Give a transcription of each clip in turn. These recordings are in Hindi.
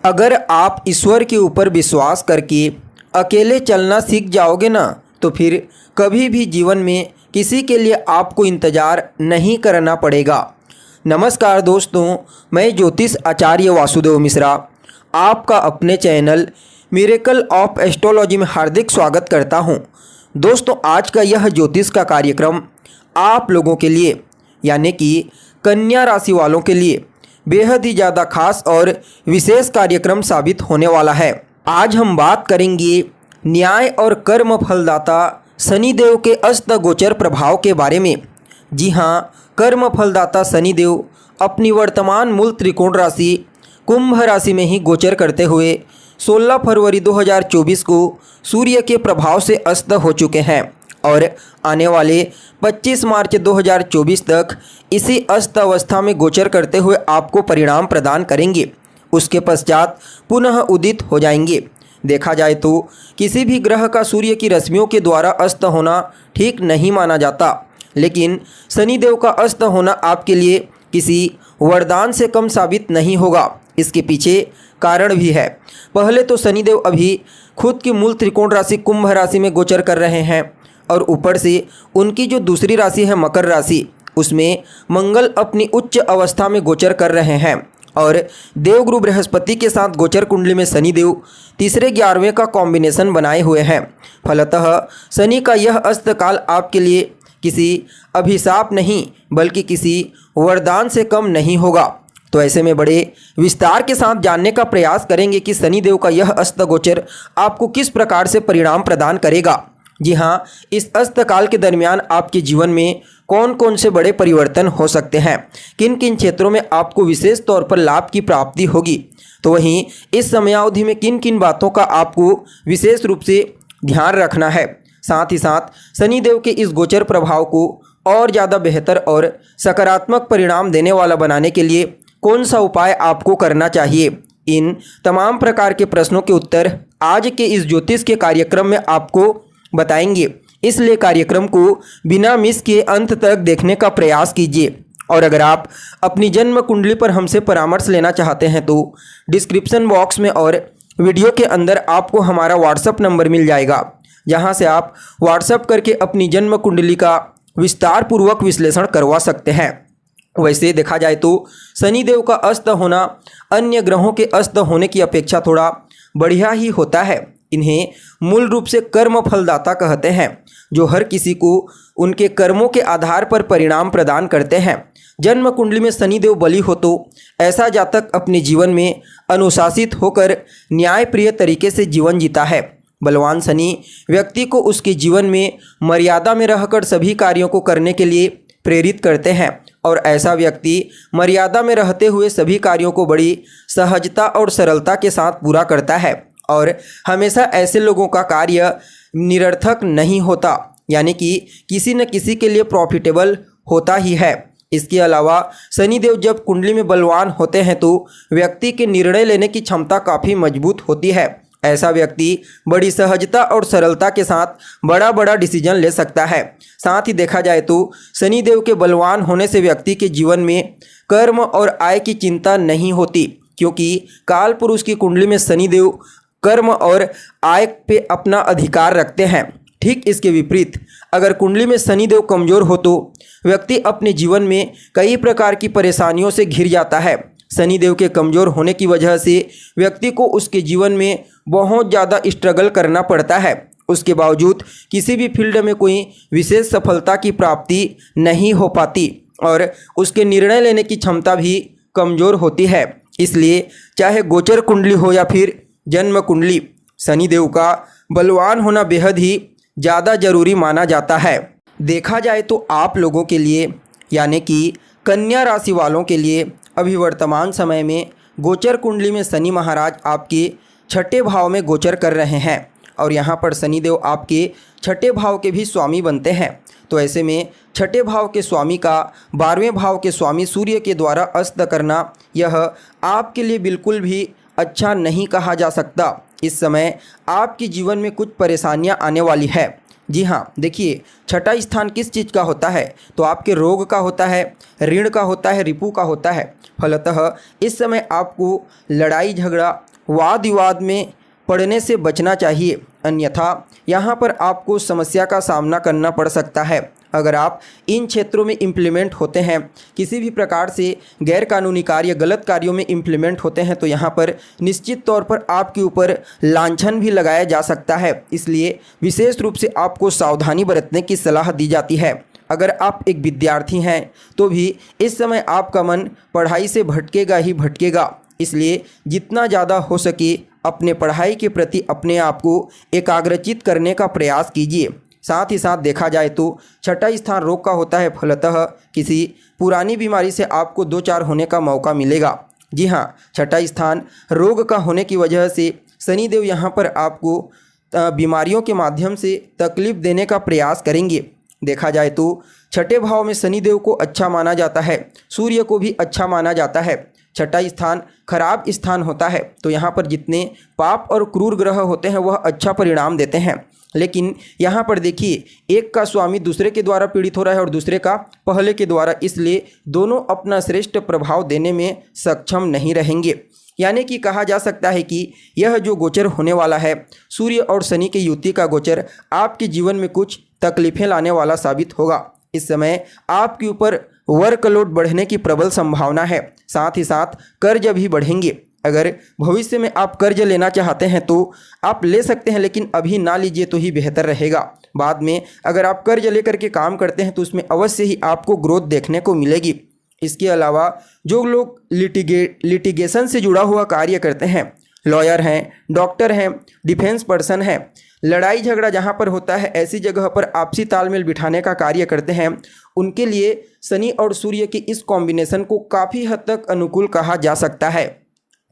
अगर आप ईश्वर के ऊपर विश्वास करके अकेले चलना सीख जाओगे ना, तो फिर कभी भी जीवन में किसी के लिए आपको इंतज़ार नहीं करना पड़ेगा। नमस्कार दोस्तों, मैं ज्योतिष आचार्य वासुदेव मिश्रा आपका अपने चैनल मिरेकल ऑफ एस्ट्रोलॉजी में हार्दिक स्वागत करता हूं। दोस्तों, आज का यह ज्योतिष का कार्यक्रम आप लोगों के लिए यानी कि कन्या राशि वालों के लिए बेहद ही ज़्यादा खास और विशेष कार्यक्रम साबित होने वाला है। आज हम बात करेंगे न्याय और कर्म फलदाता शनिदेव के अस्त गोचर प्रभाव के बारे में। जी हाँ, कर्म फलदाता शनिदेव अपनी वर्तमान मूल त्रिकोण राशि कुंभ राशि में ही गोचर करते हुए 16 फरवरी 2024 को सूर्य के प्रभाव से अस्त हो चुके हैं और आने वाले 25 मार्च 2024 तक इसी अस्त अवस्था में गोचर करते हुए आपको परिणाम प्रदान करेंगे। उसके पश्चात पुनः उदित हो जाएंगे। देखा जाए तो किसी भी ग्रह का सूर्य की रश्मियों के द्वारा अस्त होना ठीक नहीं माना जाता, लेकिन शनिदेव का अस्त होना आपके लिए किसी वरदान से कम साबित नहीं होगा। इसके पीछे कारण भी है। पहले तो शनिदेव अभी खुद की मूल त्रिकोण राशि कुंभ राशि में गोचर कर रहे हैं और ऊपर से उनकी जो दूसरी राशि है मकर राशि, उसमें मंगल अपनी उच्च अवस्था में गोचर कर रहे हैं और देवगुरु बृहस्पति के साथ गोचर कुंडली में शनिदेव तीसरे 11वें का कॉम्बिनेशन बनाए हुए हैं। फलतः शनि का यह अस्तकाल आपके लिए किसी अभिशाप नहीं बल्कि किसी वरदान से कम नहीं होगा। तो ऐसे में बड़े विस्तार के साथ जानने का प्रयास करेंगे कि शनिदेव का यह अस्त गोचर आपको किस प्रकार से परिणाम प्रदान करेगा। जी हाँ, इस अस्तकाल के दरमियान आपके जीवन में कौन कौन से बड़े परिवर्तन हो सकते हैं, किन किन क्षेत्रों में आपको विशेष तौर पर लाभ की प्राप्ति होगी, तो वहीं इस समयावधि में किन किन बातों का आपको विशेष रूप से ध्यान रखना है। साथ ही साथ शनिदेव के इस गोचर प्रभाव को और ज़्यादा बेहतर और सकारात्मक परिणाम देने वाला बनाने के लिए कौन सा उपाय आपको करना चाहिए, इन तमाम प्रकार के प्रश्नों के उत्तर आज के इस ज्योतिष के कार्यक्रम में आपको बताएंगे। इसलिए कार्यक्रम को बिना मिस किए अंत तक देखने का प्रयास कीजिए। और अगर आप अपनी जन्म कुंडली पर हमसे परामर्श लेना चाहते हैं तो डिस्क्रिप्शन बॉक्स में और वीडियो के अंदर आपको हमारा व्हाट्सएप नंबर मिल जाएगा, जहां से आप व्हाट्सएप करके अपनी जन्म कुंडली का विस्तार पूर्वक विश्लेषण करवा सकते हैं। वैसे देखा जाए तो शनिदेव का अस्त होना अन्य ग्रहों के अस्त होने की अपेक्षा थोड़ा बढ़िया ही होता है। इन्हें मूल रूप से कर्म फलदाता कहते हैं, जो हर किसी को उनके कर्मों के आधार पर परिणाम प्रदान करते हैं। जन्म कुंडली में शनिदेव बली हो तो ऐसा जातक अपने जीवन में अनुशासित होकर न्यायप्रिय तरीके से जीवन जीता है। बलवान शनि व्यक्ति को उसके जीवन में मर्यादा में रहकर सभी कार्यों को करने के लिए प्रेरित करते हैं और ऐसा व्यक्ति मर्यादा में रहते हुए सभी कार्यों को बड़ी सहजता और सरलता के साथ पूरा करता है और हमेशा ऐसे लोगों का कार्य निरर्थक नहीं होता, यानी कि किसी न किसी के लिए प्रॉफिटेबल होता ही है। इसके अलावा शनिदेव जब कुंडली में बलवान होते हैं तो व्यक्ति के निर्णय लेने की क्षमता काफ़ी मजबूत होती है। ऐसा व्यक्ति बड़ी सहजता और सरलता के साथ बड़ा बड़ा डिसीजन ले सकता है। साथ ही देखा जाए तो शनिदेव के बलवान होने से व्यक्ति के जीवन में कर्म और आय की चिंता नहीं होती, क्योंकि काल पुरुष की कुंडली में शनिदेव कर्म और आय पे अपना अधिकार रखते हैं। ठीक इसके विपरीत अगर कुंडली में शनिदेव कमजोर हो तो व्यक्ति अपने जीवन में कई प्रकार की परेशानियों से घिर जाता है। शनिदेव के कमजोर होने की वजह से व्यक्ति को उसके जीवन में बहुत ज़्यादा स्ट्रगल करना पड़ता है। उसके बावजूद किसी भी फील्ड में कोई विशेष सफलता की प्राप्ति नहीं हो पाती और उसके निर्णय लेने की क्षमता भी कमज़ोर होती है। इसलिए चाहे गोचर कुंडली हो या फिर जन्म कुंडली, शनिदेव का बलवान होना बेहद ही ज़्यादा जरूरी माना जाता है। देखा जाए तो आप लोगों के लिए यानी कि कन्या राशि वालों के लिए अभी वर्तमान समय में गोचर कुंडली में शनि महाराज आपके छठे भाव में गोचर कर रहे हैं और यहाँ पर शनिदेव आपके छठे भाव के भी स्वामी बनते हैं। तो ऐसे में छठे भाव के स्वामी का 12वें भाव के स्वामी सूर्य के द्वारा अस्त करना यह आपके लिए बिल्कुल भी अच्छा नहीं कहा जा सकता। इस समय आपके जीवन में कुछ परेशानियां आने वाली है। जी हाँ, देखिए, छठा स्थान किस चीज़ का होता है, तो आपके रोग का होता है, ऋण का होता है, रिपू का होता है। फलतः इस समय आपको लड़ाई झगड़ा वाद विवाद में पड़ने से बचना चाहिए, अन्यथा यहाँ पर आपको समस्या का सामना करना पड़ सकता है। अगर आप इन क्षेत्रों में इम्प्लीमेंट होते हैं, किसी भी प्रकार से गैरकानूनी कार्य, गलत कार्यों में इम्प्लीमेंट होते हैं, तो यहाँ पर निश्चित तौर पर आपके ऊपर लांछन भी लगाया जा सकता है। इसलिए विशेष रूप से आपको सावधानी बरतने की सलाह दी जाती है। अगर आप एक विद्यार्थी हैं तो भी इस समय आपका मन पढ़ाई से भटकेगा ही भटकेगा। इसलिए जितना ज़्यादा हो सके अपने पढ़ाई के प्रति अपने आप को एकाग्रचित करने का प्रयास कीजिए। साथ ही साथ देखा जाए तो छठा स्थान रोग का होता है, फलतः किसी पुरानी बीमारी से आपको दो चार होने का मौका मिलेगा। जी हाँ, छठा स्थान रोग का होने की वजह से शनिदेव यहाँ पर आपको बीमारियों के माध्यम से तकलीफ देने का प्रयास करेंगे। देखा जाए तो छठे भाव में शनिदेव को अच्छा माना जाता है, सूर्य को भी अच्छा माना जाता है। छठा स्थान खराब स्थान होता है, तो यहाँ पर जितने पाप और क्रूर ग्रह होते हैं वह अच्छा परिणाम देते हैं। लेकिन यहाँ पर देखिए, एक का स्वामी दूसरे के द्वारा पीड़ित हो रहा है और दूसरे का पहले के द्वारा, इसलिए दोनों अपना श्रेष्ठ प्रभाव देने में सक्षम नहीं रहेंगे। यानी कि कहा जा सकता है कि यह जो गोचर होने वाला है, सूर्य और शनि की युति का गोचर, आपके जीवन में कुछ तकलीफें लाने वाला साबित होगा। इस समय आपके ऊपर वर्कलोड बढ़ने की प्रबल संभावना है, साथ ही साथ कर्ज भी बढ़ेंगे। अगर भविष्य में आप कर्ज लेना चाहते हैं तो आप ले सकते हैं, लेकिन अभी ना लीजिए तो ही बेहतर रहेगा। बाद में अगर आप कर्ज लेकर के काम करते हैं तो उसमें अवश्य ही आपको ग्रोथ देखने को मिलेगी। इसके अलावा जो लोग लिटिगेशन से जुड़ा हुआ कार्य करते हैं, लॉयर हैं, डॉक्टर हैं, डिफेंस पर्सन हैं, लड़ाई झगड़ा जहाँ पर होता है ऐसी जगह पर आपसी तालमेल बिठाने का कार्य करते हैं, उनके लिए शनि और सूर्य की इस कॉम्बिनेशन को काफ़ी हद तक अनुकूल कहा जा सकता है।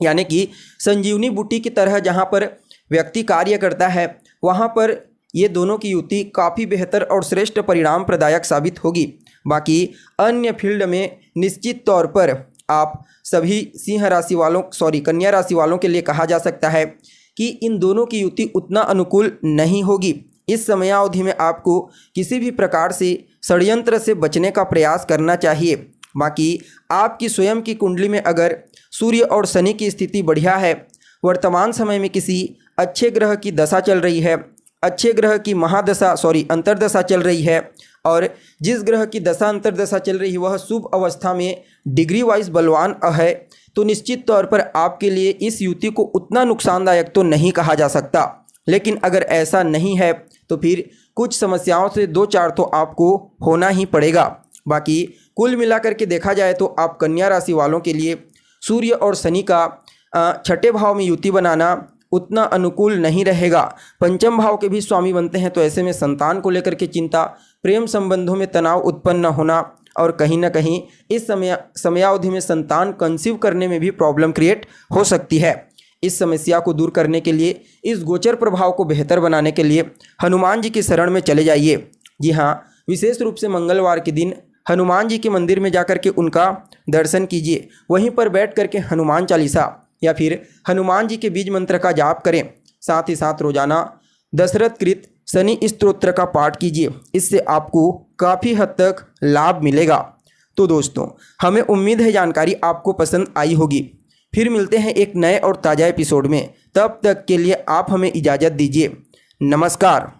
यानी कि संजीवनी बूटी की तरह जहाँ पर व्यक्ति कार्य करता है, वहाँ पर ये दोनों की युति काफ़ी बेहतर और श्रेष्ठ परिणाम प्रदायक साबित होगी। बाकी अन्य फील्ड में निश्चित तौर पर आप सभी कन्या राशि वालों के लिए कहा जा सकता है कि इन दोनों की युति उतना अनुकूल नहीं होगी। इस समयावधि में आपको किसी भी प्रकार से षड्यंत्र से बचने का प्रयास करना चाहिए। बाकी आपकी स्वयं की कुंडली में अगर सूर्य और शनि की स्थिति बढ़िया है, वर्तमान समय में किसी अच्छे ग्रह की दशा चल रही है, अच्छे ग्रह की अंतर्दशा चल रही है, और जिस ग्रह की दशा अंतर्दशा चल रही है वह शुभ अवस्था में डिग्री वाइज बलवान है, तो निश्चित तौर पर आपके लिए इस युति को उतना नुकसानदायक तो नहीं कहा जा सकता। लेकिन अगर ऐसा नहीं है तो फिर कुछ समस्याओं से दो चार तो आपको होना ही पड़ेगा। बाकी कुल मिलाकर के देखा जाए तो आप कन्या राशि वालों के लिए सूर्य और शनि का छठे भाव में युति बनाना उतना अनुकूल नहीं रहेगा। पंचम भाव के भी स्वामी बनते हैं, तो ऐसे में संतान को लेकर के चिंता, प्रेम संबंधों में तनाव उत्पन्न होना और कहीं ना कहीं इस समयावधि में संतान कंसीव करने में भी प्रॉब्लम क्रिएट हो सकती है। इस समस्या को दूर करने के लिए, इस गोचर प्रभाव को बेहतर बनाने के लिए हनुमान जी की शरण में चले जाइए। जी हाँ, विशेष रूप से मंगलवार के दिन हनुमान जी के मंदिर में जाकर के उनका दर्शन कीजिए। वहीं पर बैठ करके हनुमान चालीसा या फिर हनुमान जी के बीज मंत्र का जाप करें। साथ ही साथ रोजाना दशरथ कृत शनि स्तोत्र का पाठ कीजिए। इससे आपको काफ़ी हद तक लाभ मिलेगा। तो दोस्तों, हमें उम्मीद है जानकारी आपको पसंद आई होगी। फिर मिलते हैं एक नए और ताज़ा एपिसोड में। तब तक के लिए आप हमें इजाज़त दीजिए। नमस्कार।